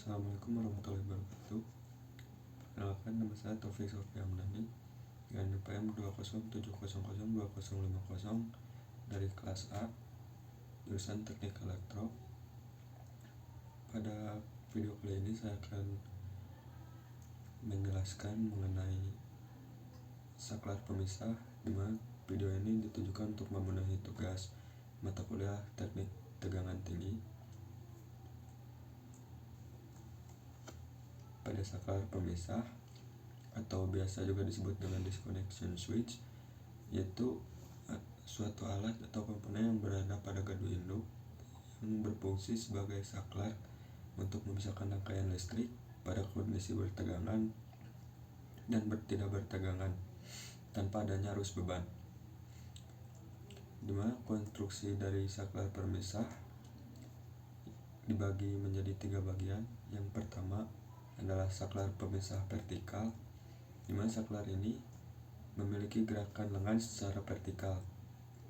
Assalamualaikum warahmatullahi wabarakatuh. Perkenalkan, nama saya Taufik Sofi Hamdani dengan NPM 207002050 dari kelas A, jurusan Teknik Elektro. Pada video kali ini saya akan menjelaskan mengenai saklar pemisah, di mana video ini ditujukan untuk memenuhi tugas mata kuliah Teknik Tegangan Tinggi. Pada saklar pemisah atau biasa juga disebut dengan disconnection switch, yaitu suatu alat atau komponen yang berada pada gardu induk yang berfungsi sebagai saklar untuk memisahkan rangkaian listrik pada kondisi bertegangan dan tidak bertegangan tanpa adanya arus beban. Di mana konstruksi dari saklar pemisah dibagi menjadi 3 bagian. Yang pertama adalah saklar pemisah vertikal, di mana saklar ini memiliki gerakan lengan secara vertikal.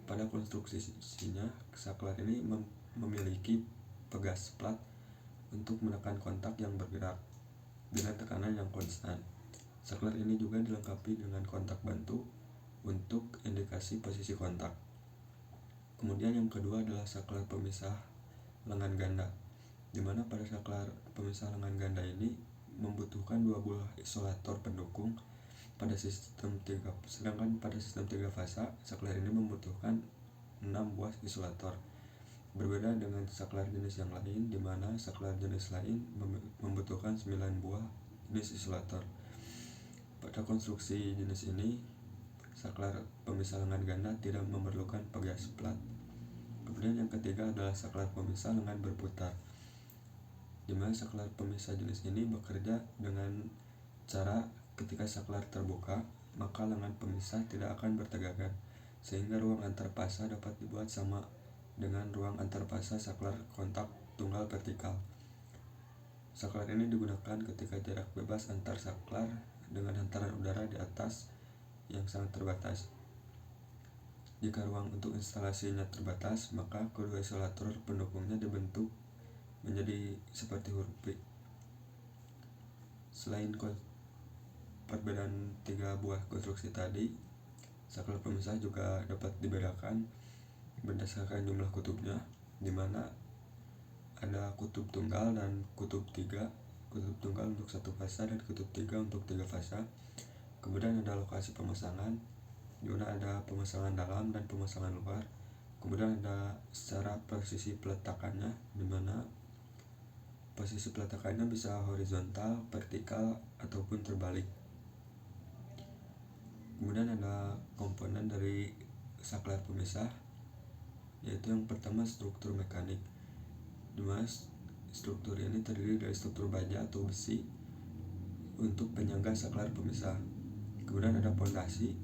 Pada konstruksinya, saklar ini memiliki pegas plat untuk menekan kontak yang bergerak dengan tekanan yang konstan. Saklar ini juga dilengkapi dengan kontak bantu untuk indikasi posisi kontak. Kemudian yang kedua adalah saklar pemisah lengan ganda, di mana pada saklar pemisah lengan ganda ini membutuhkan 2 buah isolator pendukung pada sistem 3, sedangkan pada sistem 3 fasa saklar ini membutuhkan 6 buah isolator. Berbeda dengan saklar jenis yang lain, di mana saklar jenis lain membutuhkan 9 buah jenis isolator. Pada konstruksi jenis ini, saklar pemisah lengan ganda tidak memerlukan pegas plat. Kemudian yang ketiga adalah saklar pemisah lengan berputar, di mana saklar pemisah jenis ini bekerja dengan cara ketika saklar terbuka, maka lengan pemisah tidak akan bertegangan, sehingga ruang antar fasa dapat dibuat sama dengan ruang antar fasa saklar kontak tunggal vertikal. Saklar ini digunakan ketika jarak bebas antar saklar dengan hantaran udara di atas yang sangat terbatas. Jika ruang untuk instalasinya terbatas, maka kedua isolator pendukungnya dibentuk menjadi seperti huruf V. Selain perbedaan 3 buah konstruksi tadi, saklar pemisah juga dapat dibedakan berdasarkan jumlah kutubnya, di mana ada kutub tunggal dan kutub 3. Kutub tunggal untuk 1 fasa dan kutub 3 untuk 3 fasa. Kemudian ada lokasi pemasangan, di mana ada pemasangan dalam dan pemasangan luar. Kemudian ada secara posisi peletakannya, di mana posisi peletakannya bisa horizontal, vertikal, ataupun terbalik. Kemudian ada komponen dari saklar pemisah, yaitu yang pertama struktur mekanik, di mana struktur ini terdiri dari struktur baja atau besi untuk penyangga saklar pemisah. Kemudian ada pondasi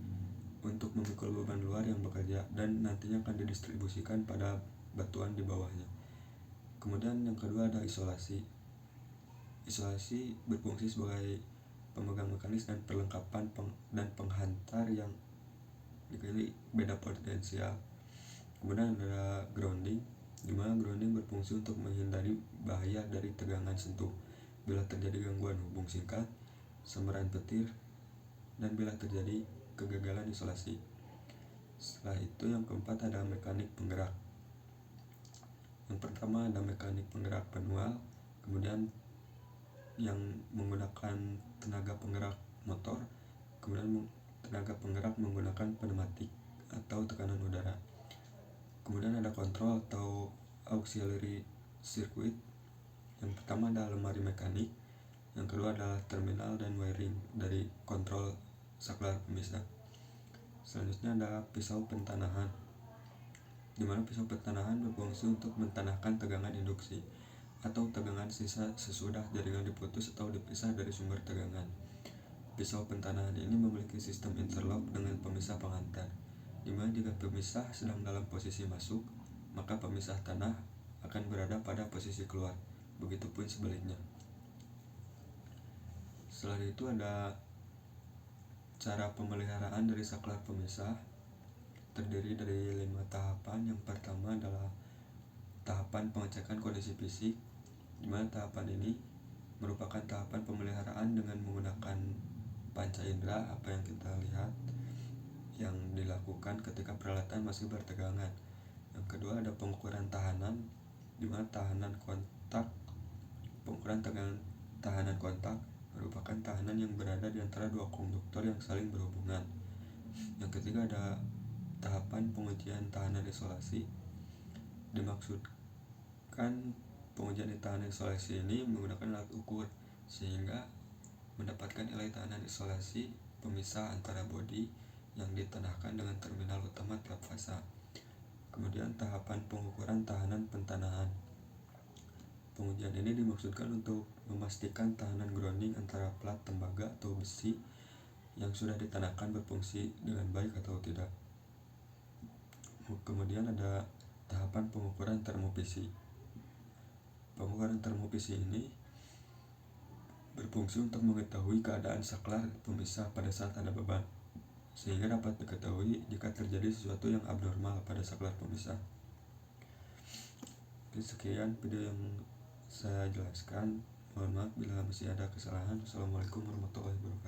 untuk memikul beban luar yang bekerja dan nantinya akan didistribusikan pada batuan di bawahnya. Kemudian yang kedua ada isolasi. Isolasi berfungsi sebagai pemegang mekanis dan perlengkapan dan penghantar yang dipilih beda potensial. Kemudian ada grounding, di mana grounding berfungsi untuk menghindari bahaya dari tegangan sentuh bila terjadi gangguan hubung singkat, semerahan petir, dan bila terjadi kegagalan isolasi. Setelah itu yang keempat ada mekanik penggerak. Yang pertama ada mekanik penggerak manual, kemudian yang menggunakan tenaga penggerak motor, kemudian tenaga penggerak menggunakan pneumatik atau tekanan udara. Kemudian ada kontrol atau auxiliary circuit. Yang pertama ada lemari mekanik, yang kedua adalah terminal dan wiring dari kontrol saklar pemisah. Selanjutnya ada pisau pentanahan, di mana pisau pentanahan berfungsi untuk mentanahkan tegangan induksi atau tegangan sisa sesudah jaringan diputus atau dipisah dari sumber tegangan. Pisau pentanahan ini memiliki sistem interlock dengan pemisah penghantar, di mana jika pemisah sedang dalam posisi masuk, maka pemisah tanah akan berada pada posisi keluar. Begitupun sebaliknya. Setelah itu ada cara pemeliharaan dari saklar pemisah, terdiri dari 5 tahapan. Yang pertama adalah tahapan pengecekan kondisi fisik, di mana tahapan ini merupakan tahapan pemeliharaan dengan menggunakan panca indera, apa yang kita lihat yang dilakukan ketika peralatan masih bertegangan. Yang kedua ada pengukuran tahanan, di mana pengukuran tahanan kontak merupakan tahanan yang berada di antara dua konduktor yang saling berhubungan. Yang ketiga ada tahapan pengujian tahanan isolasi. Dimaksudkan pengujian tahanan isolasi ini menggunakan alat ukur sehingga mendapatkan nilai tahanan isolasi pemisah antara bodi yang ditanahkan dengan terminal utama tiap fasa. Kemudian tahapan pengukuran tahanan pentanahan. Pengujian ini dimaksudkan untuk memastikan tahanan grounding antara plat tembaga atau besi yang sudah ditanahkan berfungsi dengan baik atau tidak. Kemudian ada tahapan pengukuran termofisi. Pengukuran termofisi ini berfungsi untuk mengetahui keadaan saklar pemisah pada saat ada beban, sehingga dapat diketahui jika terjadi sesuatu yang abnormal pada saklar pemisah. Oke, sekian video yang saya jelaskan. Mohon maaf bila masih ada kesalahan. Assalamualaikum warahmatullahi wabarakatuh.